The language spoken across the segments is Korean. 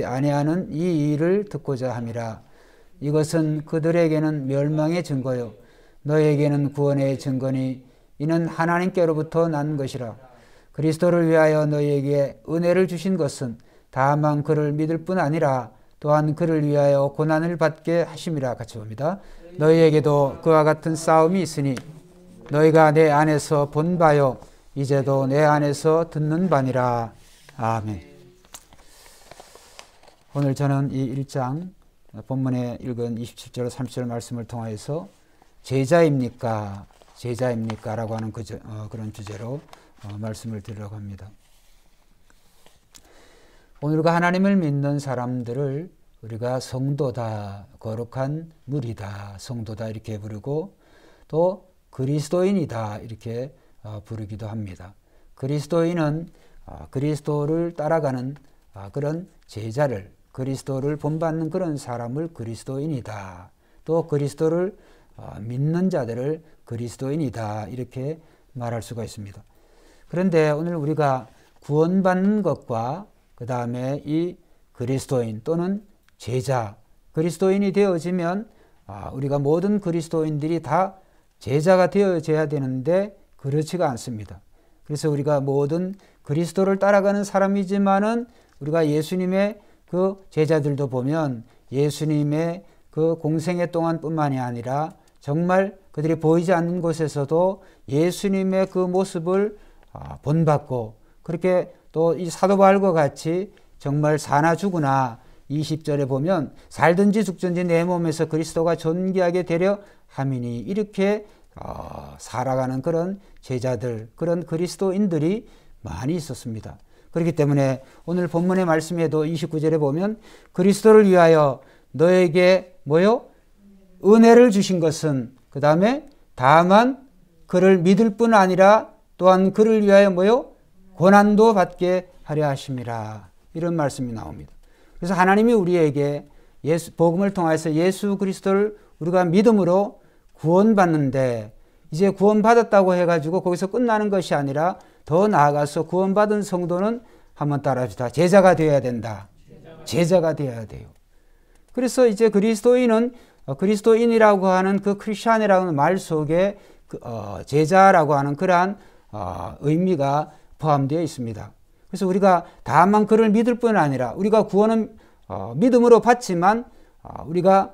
아니하는 이 일을 듣고자 함이라. 이것은 그들에게는 멸망의 증거요 너에게는 구원의 증거니 이는 하나님께로부터 난 것이라. 그리스도를 위하여 너희에게 은혜를 주신 것은 다만 그를 믿을 뿐 아니라 또한 그를 위하여 고난을 받게 하심이라. 같이 봅니다. 너희에게도 그와 같은 싸움이 있으니 너희가 내 안에서 본 바요 이제도 내 안에서 듣는 바니라. 아멘. 오늘 저는 이 1장 본문에 읽은 27절 30절 말씀을 통하여서 제자입니까? 제자입니까? 라고 하는 그런 주제로 말씀을 드리려고 합니다. 오늘과 하나님을 믿는 사람들을 우리가 성도다, 거룩한 무리다, 성도다 이렇게 부르고 또 그리스도인이다 이렇게 부르기도 합니다. 그리스도인은 그리스도를 따라가는 그런 제자를, 그리스도를 본받는 그런 사람을 그리스도인이다. 또 그리스도를 믿는 자들을 그리스도인이다 이렇게 말할 수가 있습니다. 그런데 오늘 우리가 구원받는 것과 그 다음에 이 그리스도인 또는 제자, 그리스도인이 되어지면 우리가 모든 그리스도인들이 다 제자가 되어져야 되는데 그렇지가 않습니다. 그래서 우리가 모든 그리스도를 따라가는 사람이지만은 우리가 예수님의 그 제자들도 보면 예수님의 그 공생애 동안 뿐만이 아니라 정말 그들이 보이지 않는 곳에서도 예수님의 그 모습을 본받고 그렇게 또 이 사도 바울과 같이 정말 사나 죽으나 20절에 보면 살든지 죽든지 내 몸에서 그리스도가 존귀하게 되려 함이니 이렇게 살아가는 그런 제자들, 그런 그리스도인들이 많이 있었습니다. 그렇기 때문에 오늘 본문의 말씀에도 29절에 보면 그리스도를 위하여 너에게 뭐요? 은혜를 주신 것은 그 다음에 다만 그를 믿을 뿐 아니라 또한 그를 위하여 뭐요? 고난도 받게 하려 하심이라. 이런 말씀이 나옵니다. 그래서 하나님이 우리에게 복음을 통해서 예수 그리스도를 우리가 믿음으로 구원받는데 이제 구원받았다고 해가지고 거기서 끝나는 것이 아니라 더 나아가서 구원받은 성도는 한번 따라합시다. 제자가 되어야 된다. 제자가 되어야 돼요. 그래서 이제 그리스도인은 그리스도인이라고 하는 그 크리스찬이라고 하는 말 속에 제자라고 하는 그러한 의미가 포함되어 있습니다. 그래서 우리가 다만 그를 믿을 뿐 아니라 우리가 구원은 믿음으로 받지만 우리가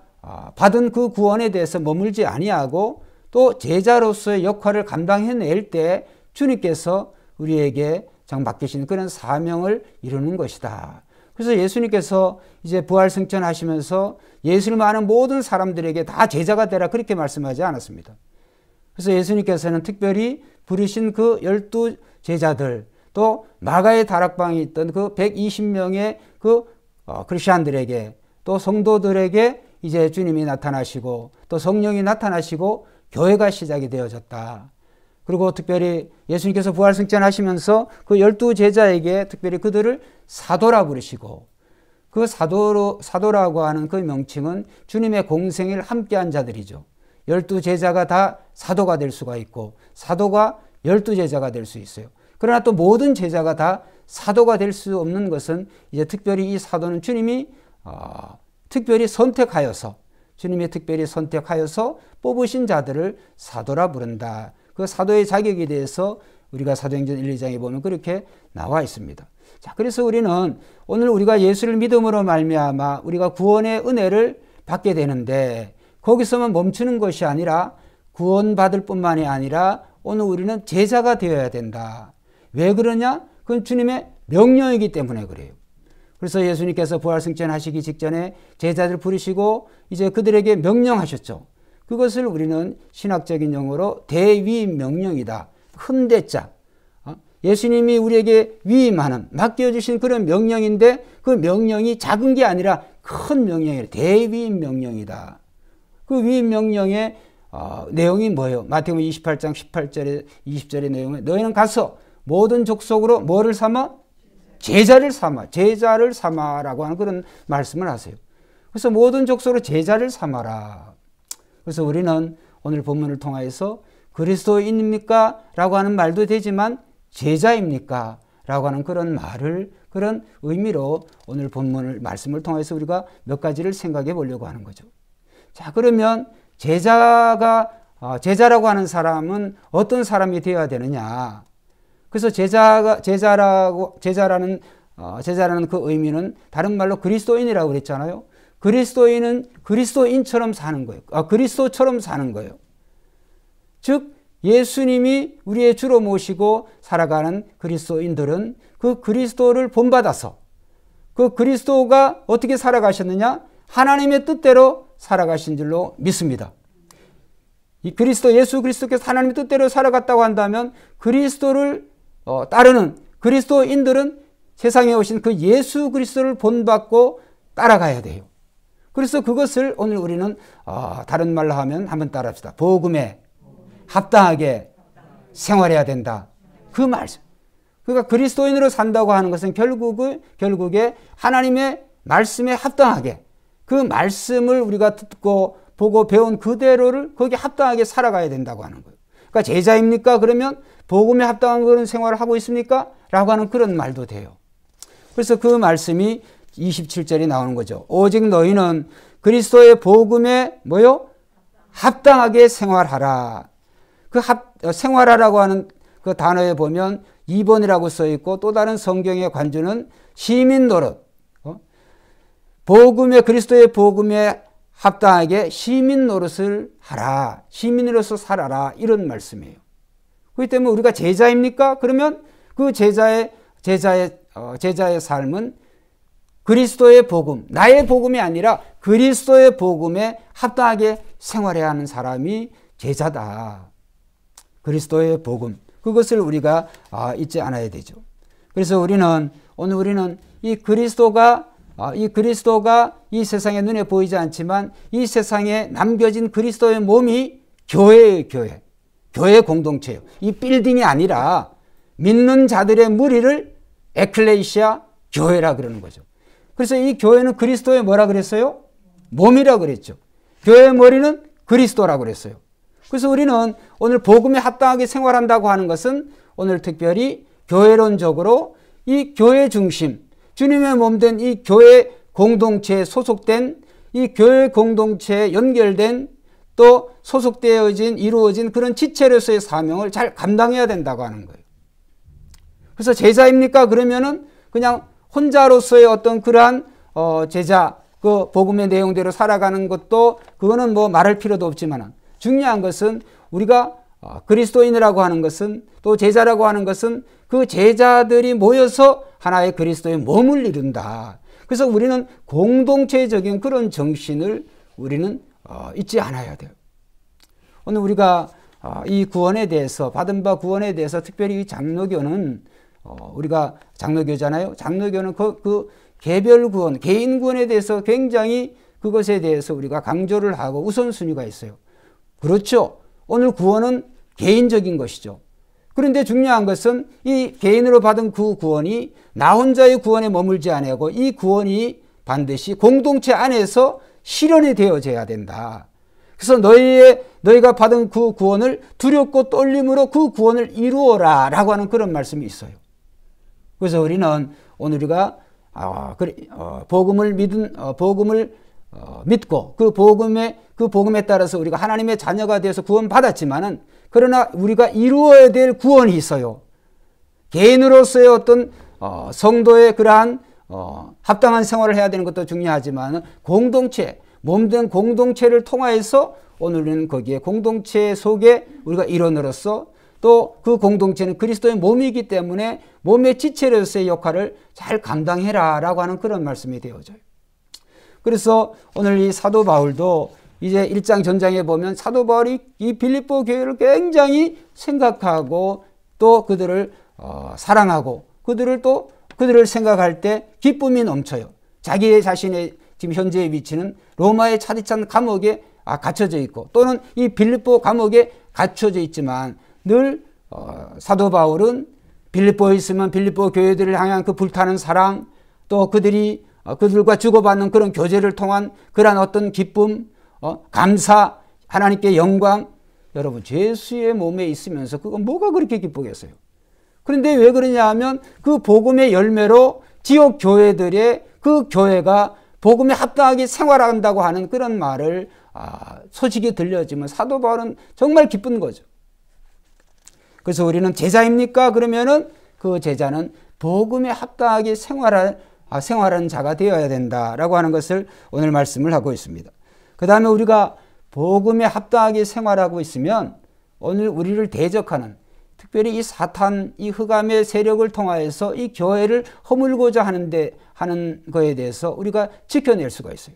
받은 그 구원에 대해서 머물지 아니하고 또 제자로서의 역할을 감당해낼 때 주님께서 우리에게 맡기신 그런 사명을 이루는 것이다. 그래서 예수님께서 이제 부활승천하시면서 예수를 아는 모든 사람들에게 다 제자가 되라 그렇게 말씀하지 않았습니다. 그래서 예수님께서는 특별히 부르신 그 12 제자들 또 마가의 다락방에 있던 그 120명의 그 크리스천들에게 또 성도들에게 이제 주님이 나타나시고 또 성령이 나타나시고 교회가 시작이 되어졌다. 그리고 특별히 예수님께서 부활승천하시면서 그 12 제자에게 특별히 그들을 사도라 부르시고 그 사도라고 하는 그 명칭은 주님의 공생을 함께한 자들이죠. 12 제자가 다 사도가 될 수가 있고 사도가 12 제자가 될 수 있어요. 그러나 또 모든 제자가 다 사도가 될 수 없는 것은 이제 특별히 이 사도는 주님이 특별히 선택하여서 주님이 특별히 선택하여서 뽑으신 자들을 사도라 부른다. 그 사도의 자격에 대해서 우리가 사도행전 1, 2장에 보면 그렇게 나와 있습니다. 자, 그래서 우리는 오늘 우리가 예수를 믿음으로 말미암아 우리가 구원의 은혜를 받게 되는데 거기서만 멈추는 것이 아니라 구원받을 뿐만이 아니라 오늘 우리는 제자가 되어야 된다. 왜 그러냐? 그건 주님의 명령이기 때문에 그래요. 그래서 예수님께서 부활승천하시기 직전에 제자들 부르시고 이제 그들에게 명령하셨죠. 그것을 우리는 신학적인 용어로 대위임 명령이다. 큰 대자. 예수님이 우리에게 위임하는 맡겨주신 그런 명령인데 그 명령이 작은 게 아니라 큰 명령이에요. 대위임 명령이다. 그 위임 명령의 내용이 뭐예요? 마태복음 28장 18절에 20절의 내용은 너희는 가서 모든 족속으로 뭐를 삼아? 제자를 삼아라고 하는 그런 말씀을 하세요. 그래서 모든 족속으로 제자를 삼아라. 그래서 우리는 오늘 본문을 통해서 그리스도인입니까? 라고 하는 말도 되지만 제자입니까? 라고 하는 그런 말을, 그런 의미로 오늘 본문을, 말씀을 통해서 우리가 몇 가지를 생각해 보려고 하는 거죠. 자, 그러면 제자라고 하는 사람은 어떤 사람이 되어야 되느냐. 그래서 제자라는 그 의미는 다른 말로 그리스도인이라고 그랬잖아요. 그리스도인은 그리스도인처럼 사는 거예요. 그리스도처럼 사는 거예요. 즉, 예수님이 우리의 주로 모시고 살아가는 그리스도인들은 그 그리스도를 본받아서 그 그리스도가 어떻게 살아가셨느냐? 하나님의 뜻대로 살아가신 줄로 믿습니다. 이 예수 그리스도께서 하나님의 뜻대로 살아갔다고 한다면 그리스도를 따르는 그리스도인들은 세상에 오신 그 예수 그리스도를 본받고 따라가야 돼요. 그래서 그것을 오늘 우리는 다른 말로 하면 한번 따라합시다. 복음에 합당하게 생활해야 된다. 그 말씀. 그러니까 그리스도인으로 산다고 하는 것은 결국에 하나님의 말씀에 합당하게 그 말씀을 우리가 듣고 보고 배운 그대로를 거기에 합당하게 살아가야 된다고 하는 거예요. 그러니까 제자입니까? 그러면 복음에 합당한 그런 생활을 하고 있습니까? 라고 하는 그런 말도 돼요. 그래서 그 말씀이 27절에 나오는 거죠. 오직 너희는 그리스도의 복음에 합당하게 생활하라. 생활하라고 하는 그 단어에 보면 2번이라고 써 있고 또 다른 성경의 관주는 시민 노릇. 그리스도의 복음에 합당하게 시민 노릇을 하라. 시민으로서 살아라. 이런 말씀이에요. 그렇기 때문에 우리가 제자입니까? 그러면 그 제자의 삶은 그리스도의 복음, 나의 복음이 아니라 그리스도의 복음에 합당하게 생활해야 하는 사람이 제자다. 그리스도의 복음. 그것을 우리가 잊지 않아야 되죠. 그래서 오늘 우리는 이 그리스도가 이 세상의 눈에 보이지 않지만 이 세상에 남겨진 그리스도의 몸이 교회예요, 교회. 교회 공동체예요. 이 빌딩이 아니라 믿는 자들의 무리를 에클레시아 교회라 그러는 거죠. 그래서 이 교회는 그리스도의 뭐라 그랬어요? 몸이라 그랬죠. 교회의 머리는 그리스도라고 그랬어요. 그래서 우리는 오늘 복음에 합당하게 생활한다고 하는 것은 오늘 특별히 교회론적으로 이 교회 중심, 주님의 몸된 이 교회 공동체에 소속된 이 교회 공동체에 연결된 또 이루어진 그런 지체로서의 사명을 잘 감당해야 된다고 하는 거예요. 그래서 제자입니까? 그러면은 그냥 혼자로서의 어떤 그러한 제자, 그 복음의 내용대로 살아가는 것도 그거는 뭐 말할 필요도 없지만 중요한 것은 우리가 그리스도인이라고 하는 것은 또 제자라고 하는 것은 그 제자들이 모여서 하나의 그리스도의 몸을 이룬다. 그래서 우리는 공동체적인 그런 정신을 우리는 잊지 않아야 돼요. 오늘 우리가 이 구원에 대해서 받은 바 구원에 대해서 특별히 이 장로교는 우리가 장로교잖아요. 장로교는 그 개별 구원, 개인 구원에 대해서 굉장히 그것에 대해서 우리가 강조를 하고 우선순위가 있어요. 그렇죠. 오늘 구원은 개인적인 것이죠. 그런데 중요한 것은 이 개인으로 받은 그 구원이 나 혼자의 구원에 머물지 아니하고 이 구원이 반드시 공동체 안에서 실현이 되어져야 된다. 그래서 너희가 받은 그 구원을 두렵고 떨림으로 그 구원을 이루어라 라고 하는 그런 말씀이 있어요. 그래서 우리는 오늘 우리가 복음을 믿고 그 복음에 따라서 우리가 하나님의 자녀가 되어서 구원받았지만은 그러나 우리가 이루어야 될 구원이 있어요. 개인으로서의 어떤 성도의 그러한 합당한 생활을 해야 되는 것도 중요하지만 공동체, 몸된 공동체를 통하여서 오늘은 거기에 공동체 속에 우리가 일원으로서 또 그 공동체는 그리스도의 몸이기 때문에 몸의 지체로서의 역할을 잘 감당해라 라고 하는 그런 말씀이 되어져요. 그래서 오늘 이 사도 바울도 이제 1장 전장에 보면 사도 바울이 이 빌립보 교회를 굉장히 생각하고 또 그들을 사랑하고 그들을 생각할 때 기쁨이 넘쳐요. 자기 자신의 지금 현재의 위치는 로마의 차디찬 감옥에 갇혀져 있고 또는 이 빌립보 감옥에 갇혀져 있지만 늘 사도 바울은 빌립보에 있으면 빌립보 교회들을 향한 그 불타는 사랑 또 그들과 주고받는 그런 교제를 통한 그러한 어떤 기쁨, 감사, 하나님께 영광. 여러분 예수의 몸에 있으면서 그건 뭐가 그렇게 기쁘겠어요? 그런데 왜 그러냐 하면 그 복음의 열매로 지역 교회들의 그 교회가 복음에 합당하게 생활한다고 하는 그런 말을 소식이 들려지면 사도 바울은 정말 기쁜 거죠. 그래서 우리는 제자입니까? 그러면은 그 제자는 복음에 합당하게 생활하는 자가 되어야 된다라고 하는 것을 오늘 말씀을 하고 있습니다. 그 다음에 우리가 복음에 합당하게 생활하고 있으면 오늘 우리를 대적하는, 특별히 이 사탄, 이 흑암의 세력을 통하여서 이 교회를 허물고자 하는 거에 대해서 우리가 지켜낼 수가 있어요.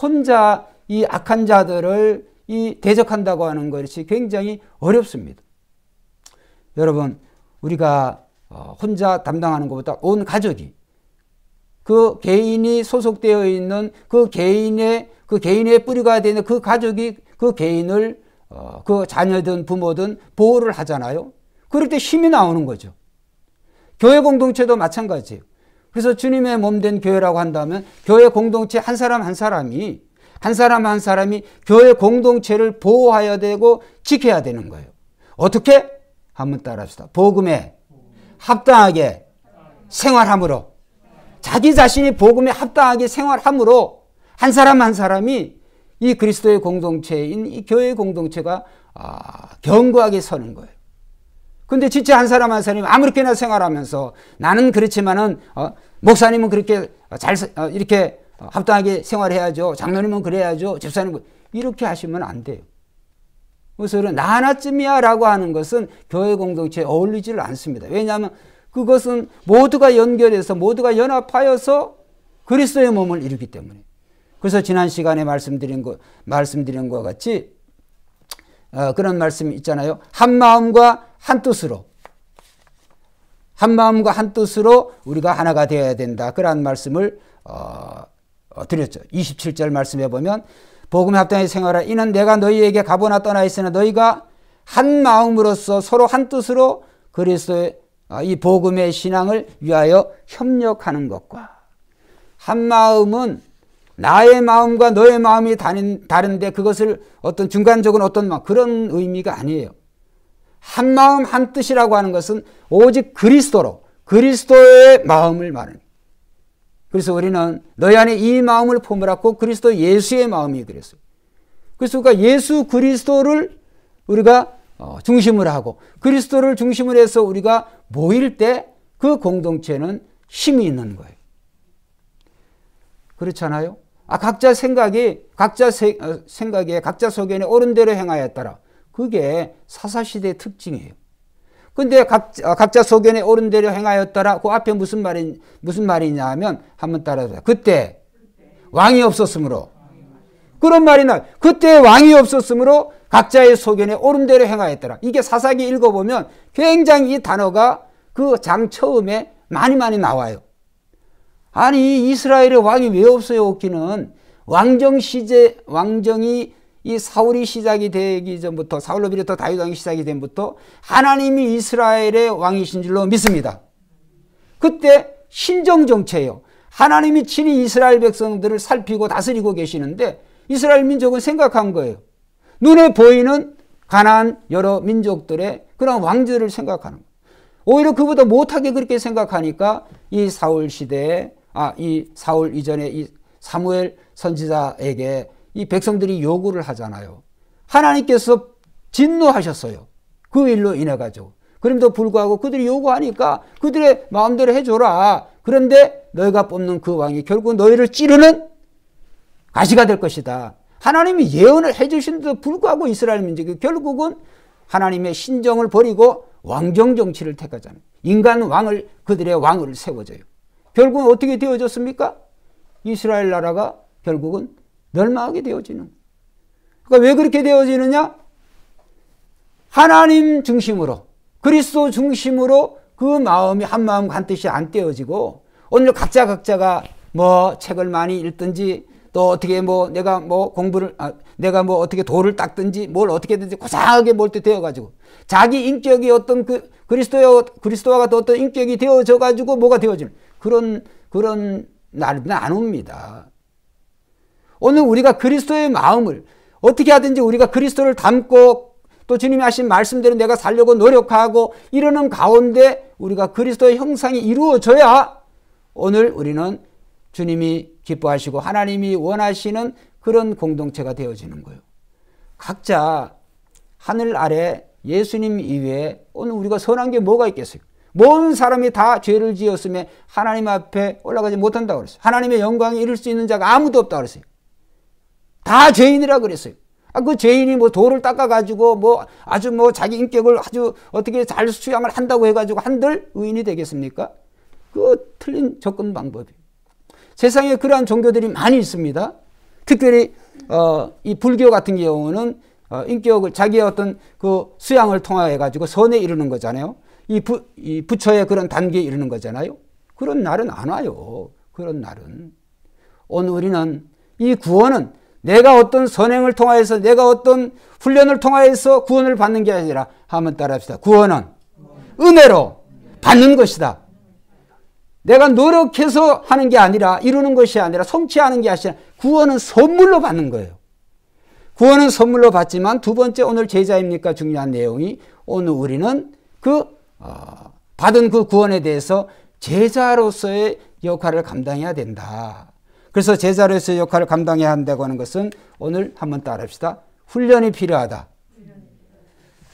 혼자 이 악한 자들을 이 대적한다고 하는 것이 굉장히 어렵습니다. 여러분, 우리가 혼자 담당하는 것보다 온 가족이, 그 개인이 소속되어 있는 그 개인의 뿌리가 되는 그 가족이 그 개인을 그 자녀든 부모든 보호를 하잖아요. 그럴 때 힘이 나오는 거죠. 교회 공동체도 마찬가지예요. 그래서 주님의 몸된 교회라고 한다면 교회 공동체 한 사람 한 사람이 교회 공동체를 보호해야 되고 지켜야 되는 거예요. 어떻게? 한번 따라합시다. 복음에 합당하게 생활함으로, 자기 자신이 복음에 합당하게 생활함으로 한 사람 한 사람이 이 그리스도의 공동체인 이 교회의 공동체가 견고하게 서는 거예요. 근데 진짜 한 사람 한 사람이 아무렇게나 생활하면서 나는 그렇지만은 목사님은 그렇게 이렇게 합당하게 생활해야죠. 장로님은 그래야죠. 집사님은 이렇게 하시면 안 돼요. 그래서 나 하나쯤이야 라고 하는 것은 교회 공동체에 어울리지를 않습니다. 왜냐하면 그것은 모두가 연결해서 모두가 연합하여서 그리스도의 몸을 이루기 때문에. 그래서 지난 시간에 말씀드린 것 같이 그런 말씀이 있잖아요. 한 마음과 한 뜻으로 우리가 하나가 되어야 된다. 그런 말씀을 드렸죠. 27절 말씀해 보면 복음에 합당하게 생활하라. 이는 내가 너희에게 가보나 떠나 있으나 너희가 한 마음으로서 서로 한 뜻으로 그리스도의 이 복음의 신앙을 위하여 협력하는 것과, 한 마음은 나의 마음과 너의 마음이 다른데 그것을 어떤 중간적인 그런 의미가 아니에요. 한 마음 한 뜻이라고 하는 것은 오직 그리스도의 마음을 말합니다. 그래서 우리는 너희 안에 이 마음을 품으라고 그리스도 예수의 마음이 그랬어요. 그래서 우리가 예수 그리스도를 우리가 중심으로 하고 그리스도를 중심으로 해서 우리가 모일 때 그 공동체는 힘이 있는 거예요. 그렇잖아요? 각자 생각에 각자 소견에 옳은 대로 행하였더라. 그게 사사시대의 특징이에요. 근데 각자 소견에 옳은 대로 행하였더라. 그 앞에 무슨 말이냐 하면 한번 따라해보세요. 그때 왕이 없었으므로. 그런 말이 나와요. 그때 왕이 없었으므로 각자의 소견에 옳은 대로 행하였더라. 이게 사사기 읽어보면 굉장히 이 단어가 그 장 처음에 많이 나와요. 아니, 이스라엘의 왕이 왜 없어요? 없기는 왕정이 이 사울이 시작이 되기 전부터, 사울로 비롯해 다윗 왕이 시작이 된부터 하나님이 이스라엘의 왕이신 줄로 믿습니다. 그때 신정정체예요. 하나님이 친히 이스라엘 백성들을 살피고 다스리고 계시는데 이스라엘 민족은 생각한 거예요. 눈에 보이는 가나안 여러 민족들의 그런 왕들을 생각하는 거예요. 오히려 그보다 못하게 그렇게 생각하니까 이 사울 시대에 이 사울 이전에 이 사무엘 선지자에게 이 백성들이 요구를 하잖아요. 하나님께서 진노하셨어요. 그 일로 인해 가지고. 그럼에도 불구하고 그들이 요구하니까 그들의 마음대로 해줘라. 그런데 너희가 뽑는 그 왕이 결국 너희를 찌르는 가시가 될 것이다. 하나님이 예언을 해주신데도 불구하고 이스라엘 민족이 결국은 하나님의 신정을 버리고 왕정 정치를 택하잖아요. 인간 왕을, 그들의 왕을 세워줘요. 결국은 어떻게 되어졌습니까? 이스라엘 나라가 결국은 멸망하게 되어지는. 그러니까 왜 그렇게 되어지느냐? 하나님 중심으로, 그리스도 중심으로 그 마음이 한 마음 한 뜻이 안 떼어지고 오늘 각자가 뭐 책을 많이 읽든지 또 어떻게 내가 어떻게 돌을 닦든지 뭘 어떻게든지 고상하게 몰 때 되어가지고 자기 인격이 어떤 그리스도와 같은 어떤 인격이 되어져가지고 뭐가 되어지는 그런 날은 안 옵니다. 오늘 우리가 그리스도의 마음을 어떻게 하든지 우리가 그리스도를 닮고 또 주님이 하신 말씀대로 내가 살려고 노력하고 이러는 가운데 우리가 그리스도의 형상이 이루어져야 오늘 우리는 주님이 기뻐하시고 하나님이 원하시는 그런 공동체가 되어지는 거예요. 각자 하늘 아래 예수님 이외에 오늘 우리가 선한 게 뭐가 있겠어요? 모든 사람이 다 죄를 지었음에 하나님 앞에 올라가지 못한다고 그랬어요. 하나님의 영광에 이를 수 있는 자가 아무도 없다고 그랬어요. 다 죄인이라 그랬어요. 그 죄인이 뭐 돌을 닦아가지고 아주 자기 인격을 아주 어떻게 잘 수양을 한다고 해가지고 한들 의인이 되겠습니까? 그 틀린 접근 방법이에요. 세상에 그러한 종교들이 많이 있습니다. 특별히 이 불교 같은 경우는 인격을 자기의 어떤 그 수양을 통하여 가지고 선에 이르는 거잖아요. 이 부처의 그런 단계에 이르는 거잖아요. 그런 날은 안 와요. 그런 날은. 오늘 우리는 이 구원은 내가 어떤 선행을 통하여서 내가 어떤 훈련을 통하여서 구원을 받는 게 아니라 한번 따라합시다. 구원은 은혜로 받는 것이다. 내가 노력해서 하는 게 아니라 이루는 것이 아니라 성취하는 게 아니라 구원은 선물로 받는 거예요. 구원은 선물로 받지만 두 번째 오늘 제자입니까? 중요한 내용이 오늘 우리는 받은 그 구원에 대해서 제자로서의 역할을 감당해야 된다. 그래서 제자로서의 역할을 감당해야 한다고 하는 것은 오늘 한번 따라합시다. 훈련이 필요하다.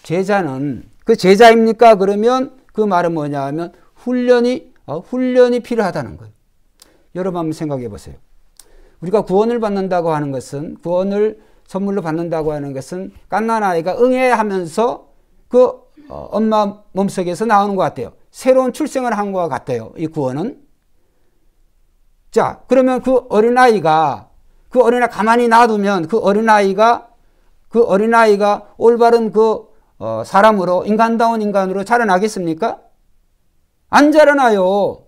제자는 그 제자입니까? 그러면 그 말은 뭐냐 하면 훈련이 필요하다는 거예요. 여러분 한번 생각해 보세요. 우리가 구원을 받는다고 하는 것은 구원을 선물로 받는다고 하는 것은 갓난아이가 응애하면서 그 엄마 몸속에서 나오는 것 같아요. 새로운 출생을 한 것 같아요. 이 구원은. 자, 그러면 그 어린아이가 가만히 놔두면 그 어린아이가 올바른 사람으로 인간다운 인간으로 자라나겠습니까? 안 자라나요.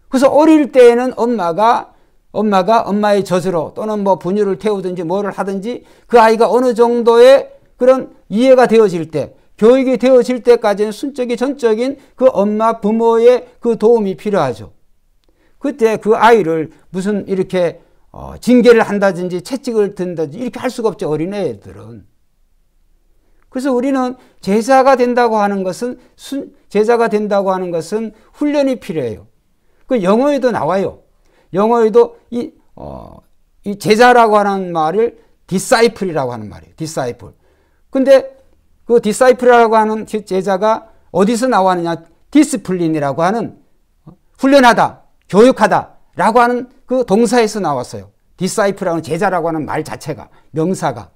그래서 어릴 때에는 엄마가 엄마의 젖으로 또는 분유를 태우든지 뭐를 하든지 그 아이가 어느 정도의 그런 이해가 되어질 때, 교육이 되어질 때까지는 순적인 전적인 그 엄마 부모의 그 도움이 필요하죠. 그때 그 아이를 무슨 이렇게 징계를 한다든지 채찍을 든다든지 이렇게 할 수가 없죠. 어린애들은. 그래서 우리는 제자가 된다고 하는 것은 훈련이 필요해요. 그 영어에도 나와요. 영어에도 이 제자라고 하는 말을 disciple이라고 하는 말이에요. disciple. 근데 그 disciple이라고 하는 제자가 어디서 나왔느냐? discipline이라고 하는 훈련하다, 교육하다라고 하는 그 동사에서 나왔어요. disciple이라고 하는 제자라고 하는 말 자체가, 명사가.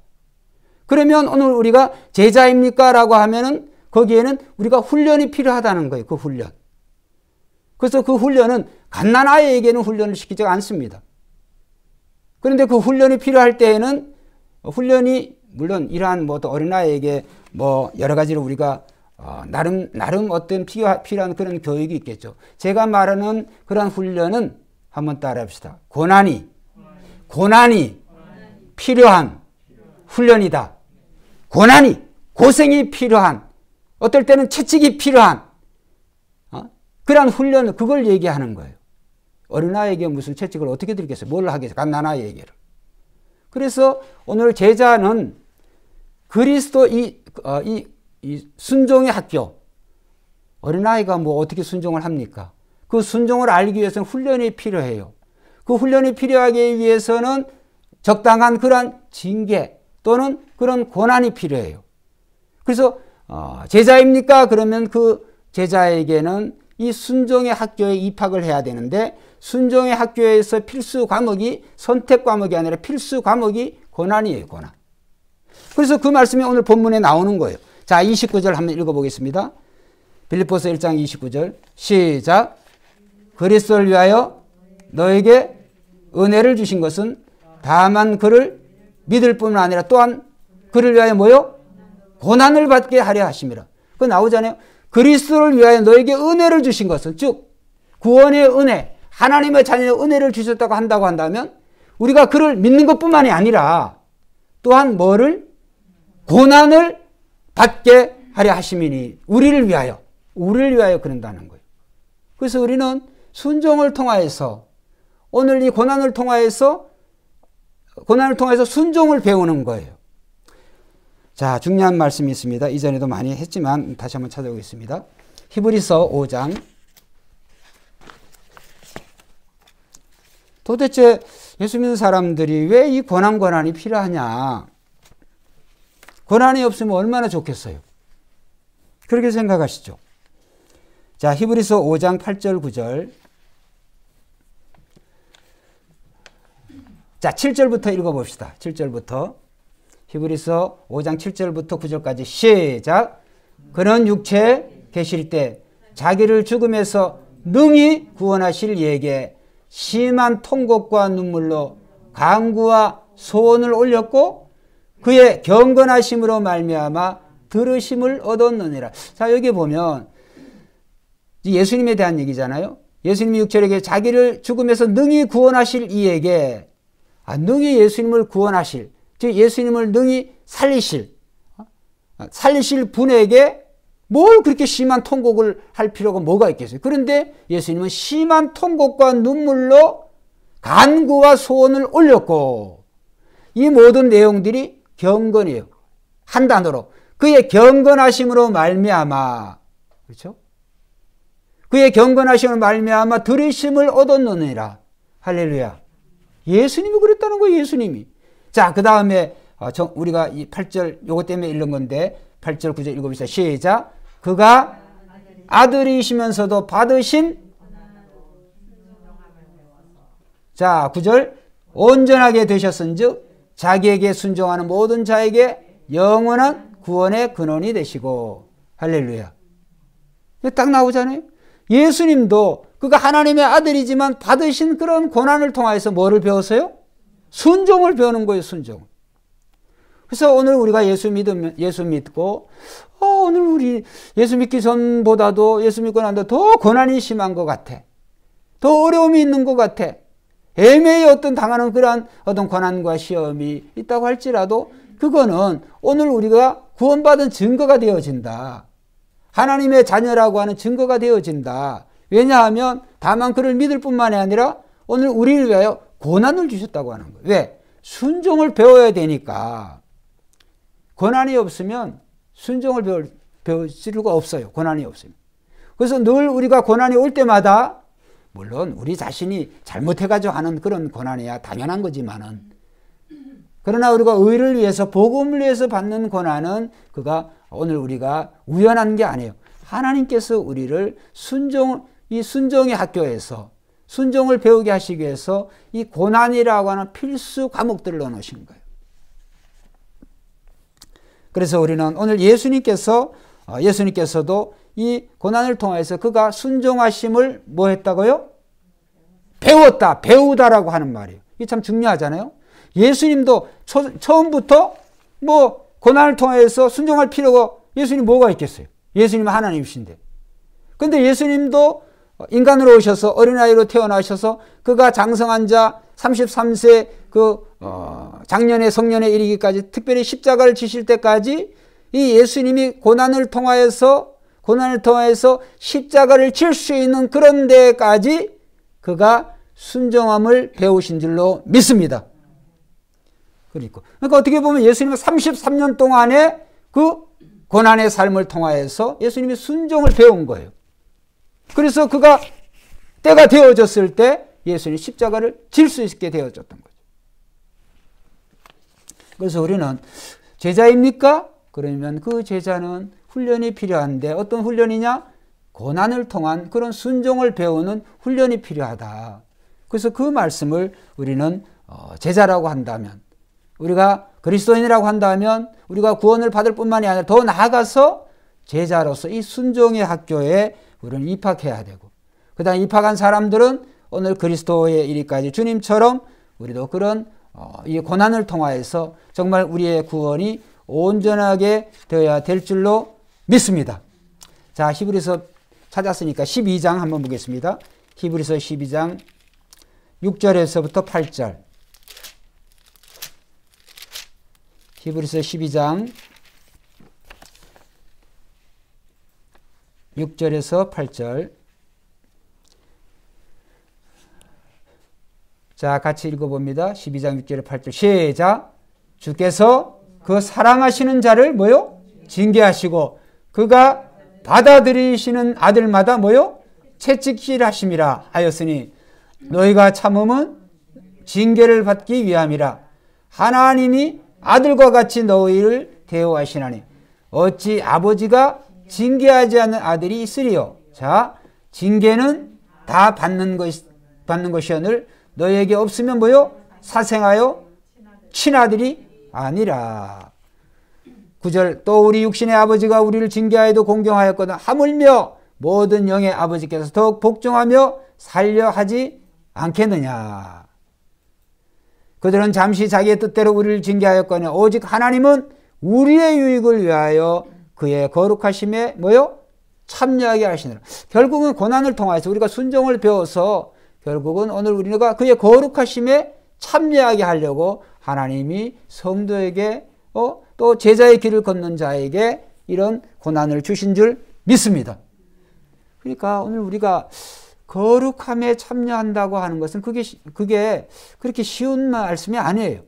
그러면 오늘 우리가 제자입니까? 라고 하면은 거기에는 우리가 훈련이 필요하다는 거예요. 그 훈련. 그래서 그 훈련은 갓난아이에게는 훈련을 시키지 않습니다. 그런데 그 훈련이 필요할 때에는 훈련이 물론 이러한 어린아이에게 여러 가지로 우리가 나름 어떤 필요한 그런 교육이 있겠죠. 제가 말하는 그런 훈련은 한번 따라합시다. 고난이 필요한 훈련이다. 고생이 필요한, 어떨 때는 채찍이 필요한 그런 훈련, 그걸 얘기하는 거예요. 어린아이에게 무슨 채찍을 어떻게 드리겠어요? 뭘 하겠어요? 갓난아이에게를. 그래서 오늘 제자는 그리스도 이 순종의 학교. 어린아이가 어떻게 순종을 합니까? 그 순종을 알기 위해서는 훈련이 필요해요. 그 훈련이 필요하기 위해서는 적당한 그런 징계 또는 그런 고난이 필요해요. 그래서 제자입니까? 그러면 그 제자에게는 이 순종의 학교에 입학을 해야 되는데 순종의 학교에서 필수 과목이 선택 과목이 아니라 필수 과목이 고난이에요. 고난. 그래서 그 말씀이 오늘 본문에 나오는 거예요. 자, 29절 한번 읽어보겠습니다. 빌립보서 1장 29절 시작. 그리스도를 위하여 너에게 은혜를 주신 것은 다만 그를 믿을 뿐만 아니라 또한 그를 위하여 고난을 받게 하려 하심이라. 그거 나오잖아요. 그리스도를 위하여 너에게 은혜를 주신 것은, 즉 구원의 은혜, 하나님의 자녀의 은혜를 주셨다고 한다면 우리가 그를 믿는 것뿐만이 아니라 또한 고난을 받게 하려 하심이니 우리를 위하여 그런다는 거예요. 그래서 우리는 순종을 통하여서 오늘 이 고난을 통하여서 순종을 배우는 거예요. 자, 중요한 말씀이 있습니다. 이전에도 많이 했지만 다시 한번 찾아보겠습니다. 히브리서 5장. 도대체 예수 믿는 사람들이 왜 이 고난이 필요하냐? 고난이 없으면 얼마나 좋겠어요? 그렇게 생각하시죠? 자, 히브리서 5장 8절 9절. 자, 7절부터 읽어봅시다. 7절부터. 히브리서 5장 7절부터 9절까지 시작. 그는 육체에 계실 때 자기를 죽음에서 능히 구원하실 이에게 심한 통곡과 눈물로 간구와 소원을 올렸고 그의 경건하심으로 말미암아 들으심을 얻었느니라. 자, 여기 보면 예수님에 대한 얘기잖아요. 예수님이 육체에게 자기를 죽음에서 능히 구원하실 이에게, 능히 예수님을 구원하실, 즉 예수님을 능히 살리실 분에게 뭘 그렇게 심한 통곡을 할 필요가 뭐가 있겠어요? 그런데 예수님은 심한 통곡과 눈물로 간구와 소원을 올렸고, 이 모든 내용들이 경건이에요. 한 단어로 그의 경건하심으로 말미암아, 그렇죠? 그의 경건하심으로 말미암아 들으심을 얻었느니라. 할렐루야. 예수님이 그랬다는 거예요. 예수님이. 자, 그 다음에 우리가 이 8절 요거 때문에 읽은 건데 8절 9절 읽어봅시다. 시작. 그가 아들이시면서도 받으신, 자 9절, 온전하게 되셨은즉 자기에게 순종하는 모든 자에게 영원한 구원의 근원이 되시고. 할렐루야. 딱 나오잖아요. 예수님도 그가 하나님의 아들이지만 받으신 그런 고난을 통해서 뭐를 배웠어요? 순종을 배우는 거예요. 순종. 그래서 오늘 우리가 예수 믿고 오늘 우리 예수 믿기 전보다도 예수 믿고 난다 더 고난이 심한 것 같아. 더 어려움이 있는 것 같아. 애매히 당하는 그러한 어떤 고난과 시험이 있다고 할지라도 그거는 오늘 우리가 구원받은 증거가 되어진다. 하나님의 자녀라고 하는 증거가 되어진다. 왜냐하면 다만 그를 믿을 뿐만이 아니라 오늘 우리를 위하여 고난을 주셨다고 하는 거예요. 왜? 순종을 배워야 되니까. 고난이 없으면 순종을 배울 필요가 없어요. 고난이 없으면. 그래서 늘 우리가 고난이 올 때마다, 물론 우리 자신이 잘못해가지고 하는 그런 고난이야 당연한 거지만은, 그러나 우리가 의를 위해서 복음을 위해서 받는 고난은 그가 오늘 우리가 우연한 게 아니에요. 하나님께서 우리를 이 순종의 학교에서 순종을 배우게 하시기 위해서 이 고난이라고 하는 필수 과목들을 넣어놓으신 거예요. 그래서 우리는 오늘 예수님께서도 이 고난을 통해서 그가 순종하심을 뭐 했다고요? 배우다라고 하는 말이에요. 이게 참 중요하잖아요. 예수님도 처음부터 고난을 통해서 순종할 필요가, 예수님 뭐가 있겠어요? 예수님은 하나님이신데. 근데 예수님도 인간으로 오셔서 어린아이로 태어나셔서 그가 장성한 자 33세 장년의 성년에 이르기까지, 특별히 십자가를 지실 때까지 이 예수님이 고난을 통하여서 십자가를 질 수 있는 그런 데까지 그가 순종함을 배우신 줄로 믿습니다. 그러니까 어떻게 보면 예수님은 33년 동안의 그 고난의 삶을 통하여서 예수님이 순종을 배운 거예요. 그래서 그가 때가 되어졌을 때 예수님이 십자가를 질 수 있게 되어졌던 거죠. 그래서 우리는 제자입니까? 그러면 그 제자는 훈련이 필요한데, 어떤 훈련이냐? 고난을 통한 그런 순종을 배우는 훈련이 필요하다. 그래서 그 말씀을 우리는 제자라고 한다면, 우리가 그리스도인이라고 한다면 우리가 구원을 받을 뿐만이 아니라 더 나아가서 제자로서 이 순종의 학교에 우리는 입학해야 되고, 그 다음 입학한 사람들은 오늘 그리스도에 이르기까지 주님처럼 우리도 그런 이 고난을 통하여서 정말 우리의 구원이 온전하게 되어야 될 줄로 믿습니다. 자, 히브리서 찾았으니까 12장 한번 보겠습니다. 히브리서 12장 6절에서부터 8절. 히브리서 12장 6절에서 8절. 자, 같이 읽어봅니다. 12장 6절에 8절. 시작. 주께서 그 사랑하시는 자를 뭐요? 징계하시고 그가 받아들이시는 아들마다 뭐요? 채찍질하심이라 하였으니 너희가 참음은 징계를 받기 위함이라. 하나님이 아들과 같이 너희를 대우하시나니 어찌 아버지가 징계하지 않는 아들이 있으리요. 자, 징계는 다 받는 것이오늘 너희에게 없으면 뭐요? 사생하여 친아들이 아니라. 9절 또 우리 육신의 아버지가 우리를 징계하여도 공경하였거든 하물며 모든 영의 아버지께서 더욱 복종하며 살려 하지 않겠느냐. 그들은 잠시 자기의 뜻대로 우리를 징계하였거늘 오직 하나님은 우리의 유익을 위하여 그의 거룩하심에 뭐요? 참여하게 하시느라. 결국은 고난을 통해서 우리가 순종을 배워서 결국은 오늘 우리가 그의 거룩하심에 참여하게 하려고 하나님이 성도에게 또 제자의 길을 걷는 자에게 이런 고난을 주신 줄 믿습니다. 그러니까 오늘 우리가 거룩함에 참여한다고 하는 것은 그게 그렇게 쉬운 말씀이 아니에요.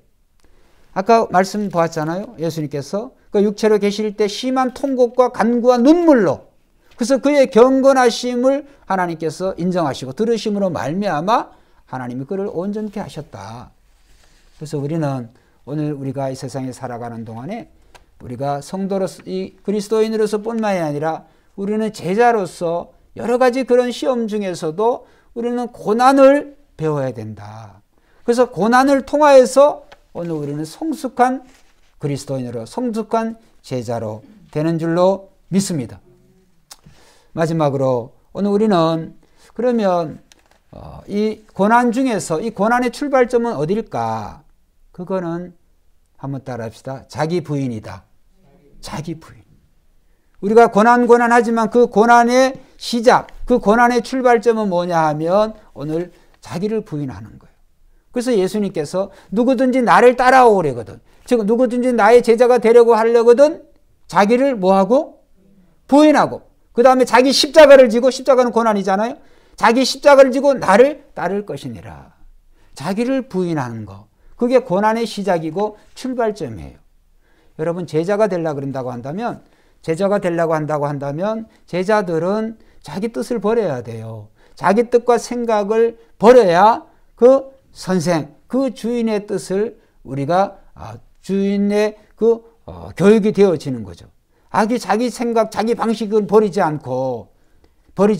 아까 말씀 보았잖아요. 예수님께서 그 육체로 계실 때 심한 통곡과 간구와 눈물로 그래서 그의 경건하심을 하나님께서 인정하시고 들으심으로 말미암아 하나님이 그를 온전케 하셨다. 그래서 우리는 오늘 우리가 이 세상에 살아가는 동안에 우리가 성도로서 이 그리스도인으로서 뿐만이 아니라 우리는 제자로서 여러 가지 그런 시험 중에서도 우리는 고난을 배워야 된다. 그래서 고난을 통하여서 오늘 우리는 성숙한 그리스도인으로 성숙한 제자로 되는 줄로 믿습니다. 마지막으로 오늘 우리는 그러면 이 고난 중에서 이 고난의 출발점은 어딜까? 그거는 한번 따라합시다. 자기 부인이다. 자기 부인. 우리가 고난하지만 그 고난의 시작, 그 고난의 출발점은 뭐냐 하면 오늘 자기를 부인하는 거예요. 그래서 예수님께서 누구든지 나를 따라오려거든, 즉 누구든지 나의 제자가 되려고 하려거든 자기를 뭐하고? 부인하고 그 다음에 자기 십자가를 지고, 십자가는 고난이잖아요. 자기 십자가를 지고 나를 따를 것이니라. 자기를 부인하는 거, 그게 고난의 시작이고 출발점이에요. 여러분 제자가 되려고 그런다고 한다면, 제자가 되려고 한다고 한다면 제자들은 자기 뜻을 버려야 돼요. 자기 뜻과 생각을 버려야 그 선생, 그 주인의 뜻을 우리가 주인의 그 교육이 되어지는 거죠. 자기 생각, 자기 방식을 버리지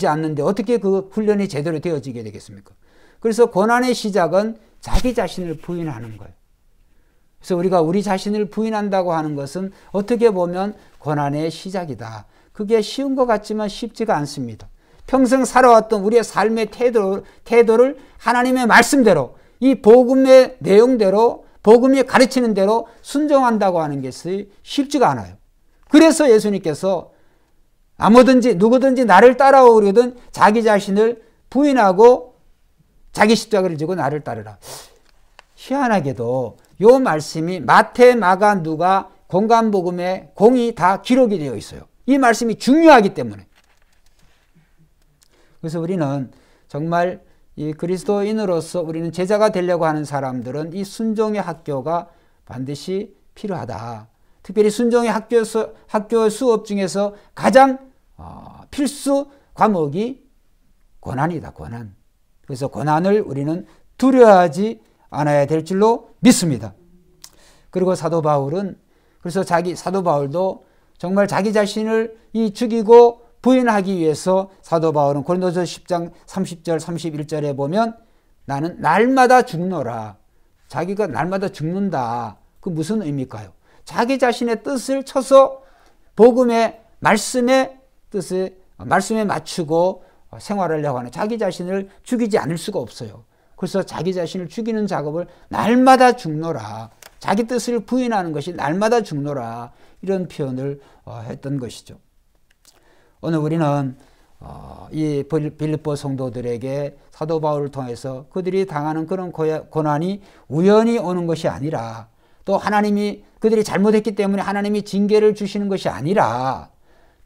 않는데 어떻게 그 훈련이 제대로 되어지게 되겠습니까? 그래서 고난의 시작은 자기 자신을 부인하는 거예요. 그래서 우리가 우리 자신을 부인한다고 하는 것은 어떻게 보면 고난의 시작이다. 그게 쉬운 것 같지만 쉽지가 않습니다. 평생 살아왔던 우리의 삶의 태도를 하나님의 말씀대로, 이 복음의 내용대로, 복음이 가르치는 대로 순종한다고 하는 것이 쉽지가 않아요. 그래서 예수님께서 아무든지 누구든지 나를 따라오려든 자기 자신을 부인하고 자기 십자가를 지고 나를 따르라. 희한하게도 이 말씀이 마태, 마가, 누가, 공간복음에 공이 다 기록이 되어 있어요. 이 말씀이 중요하기 때문에. 그래서 우리는 정말 이 그리스도인으로서 우리는 제자가 되려고 하는 사람들은 이 순종의 학교가 반드시 필요하다. 특별히 순종의 학교 수업 중에서 가장 필수 과목이 고난이다. 고난. 그래서 고난을 우리는 두려워하지 않아야 될 줄로 믿습니다. 그리고 사도 바울은, 그래서 사도 바울도 정말 자기 자신을 죽이고 부인하기 위해서 사도 바울은 고린도서 10장 30절 31절에 보면 나는 날마다 죽노라. 자기가 날마다 죽는다. 그 무슨 의미일까요? 자기 자신의 뜻을 쳐서 복음의 말씀의 뜻에 말씀에 맞추고 생활하려고 하는 자기 자신을 죽이지 않을 수가 없어요. 그래서 자기 자신을 죽이는 작업을 날마다 죽노라. 자기 뜻을 부인하는 것이 날마다 죽노라. 이런 표현을 했던 것이죠. 오늘 우리는 이 빌립보 성도들에게 사도 바울을 통해서 그들이 당하는 그런 고난이 우연히 오는 것이 아니라, 또 하나님이 그들이 잘못했기 때문에 하나님이 징계를 주시는 것이 아니라,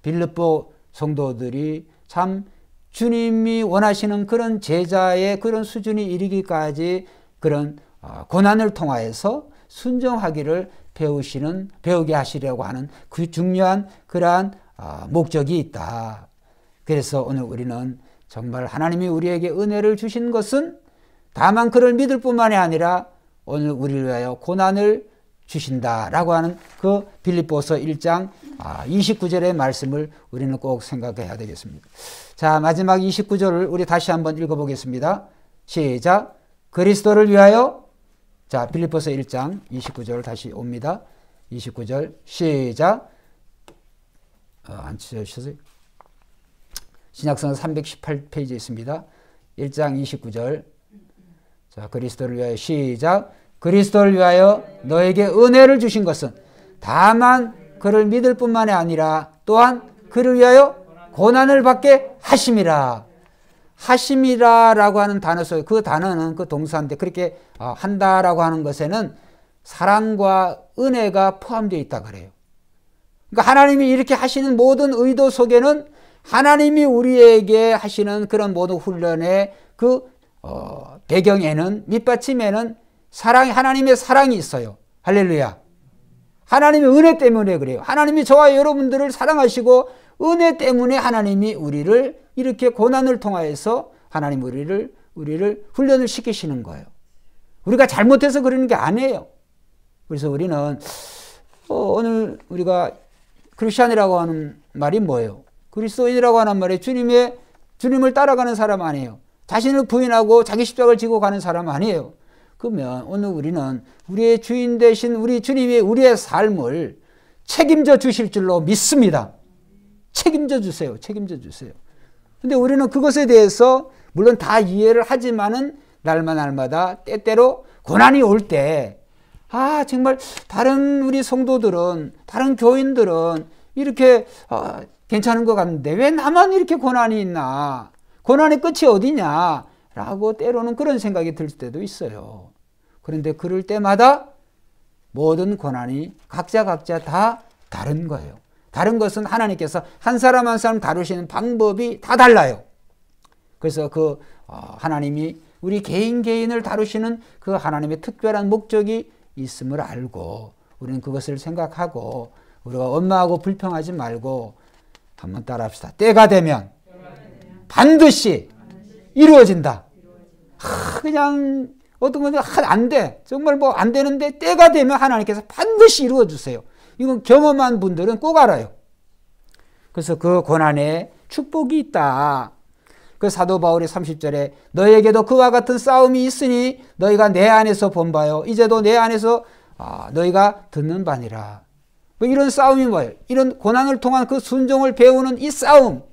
빌립보 성도들이 참 주님이 원하시는 그런 제자의 그런 수준이 이르기까지 그런 고난을 통하여서 순종하기를 배우게 하시려고 하는 그 중요한 그러한 목적이 있다. 그래서 오늘 우리는 정말 하나님이 우리에게 은혜를 주신 것은 다만 그를 믿을 뿐만이 아니라 오늘 우리를 위하여 고난을 주신다라고 하는 그 빌립보서 1장 29절의 말씀을 우리는 꼭 생각해야 되겠습니다. 자, 마지막 29절을 우리 다시 한번 읽어보겠습니다. 시작. 그리스도를 위하여. 자, 빌립보서 1장 29절 다시 옵니다. 29절 시작. 안 치셨어요? 신약성 318페이지에 있습니다. 1장 29절. 자, 그리스도를 위하여 시작. 그리스도를 위하여 너에게 은혜를 주신 것은 다만 그를 믿을 뿐만이 아니라 또한 그를 위하여 고난을 받게 하심이라. 하심이라라고 하는 단어 속에 그 단어는 그 동사인데 그렇게 한다라고 하는 것에는 사랑과 은혜가 포함되어 있다 그래요. 그러니까 하나님이 이렇게 하시는 모든 의도 속에는 하나님이 우리에게 하시는 그런 모든 훈련의 그 배경에는 밑받침에는 하나님의 사랑이 있어요. 할렐루야. 하나님의 은혜 때문에 그래요. 하나님이 저와 여러분들을 사랑하시고 은혜 때문에 하나님이 우리를 이렇게 고난을 통하여서 하나님 우리를 훈련을 시키시는 거예요. 우리가 잘못해서 그러는 게 아니에요. 그래서 우리는 오늘 우리가 크리스찬이라고 하는 말이 뭐예요? 그리스도인이라고 하는 말이 주님을 따라가는 사람 아니에요. 자신을 부인하고 자기 십자가를 지고 가는 사람 아니에요. 그러면 오늘 우리는 우리의 주인 되신 우리 주님이 우리의 삶을 책임져 주실 줄로 믿습니다. 책임져 주세요. 책임져 주세요. 근데 우리는 그것에 대해서 물론 다 이해를 하지만은 날마다 때때로 고난이 올 때 정말 다른 우리 성도들은 다른 교인들은 이렇게 괜찮은 것 같은데 왜 나만 이렇게 고난이 있나? 고난의 끝이 어디냐? 라고 때로는 그런 생각이 들 때도 있어요. 그런데 그럴 때마다 모든 고난이 각자 다 다른 거예요. 다른 것은 하나님께서 한 사람 한 사람 다루시는 방법이 다 달라요. 그래서 하나님이 우리 개인을 다루시는 그 하나님의 특별한 목적이 있음을 알고 우리는 그것을 생각하고 우리가 원망하고 불평하지 말고 한번 따라합시다. 때가 되면 반드시 이루어진다. 그냥 어떤 건 안 돼. 정말 안 되는데 때가 되면 하나님께서 반드시 이루어 주세요. 이건 경험한 분들은 꼭 알아요. 그래서 그 고난에 축복이 있다. 그 사도 바울이 30절에 너에게도 그와 같은 싸움이 있으니 너희가 내 안에서 본 바요. 이제도 내 안에서 너희가 듣는 바니라. 이런 싸움이 뭐예요? 이런 고난을 통한 그 순종을 배우는 이 싸움.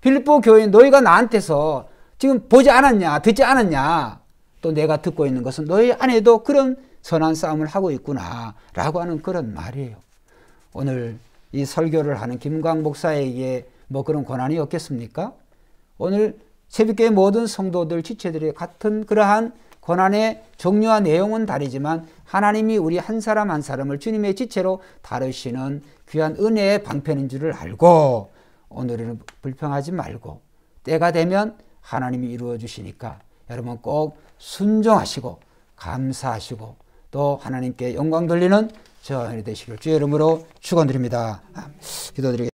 빌립보 교인 너희가 나한테서 지금 보지 않았냐, 듣지 않았냐. 또 내가 듣고 있는 것은 너희 안에도 그런 선한 싸움을 하고 있구나 라고 하는 그런 말이에요. 오늘 이 설교를 하는 김광 목사에게 그런 고난이 없겠습니까? 오늘 새벽교회 모든 성도들, 지체들이 같은 그러한 고난의 종류와 내용은 다르지만 하나님이 우리 한 사람 한 사람을 주님의 지체로 다루시는 귀한 은혜의 방편인 줄을 알고 오늘은 불평하지 말고 때가 되면 하나님이 이루어 주시니까 여러분 꼭 순종하시고 감사하시고 또 하나님께 영광 돌리는 저와 되시길 주의 이름으로 축원드립니다. 기도드리겠습니다.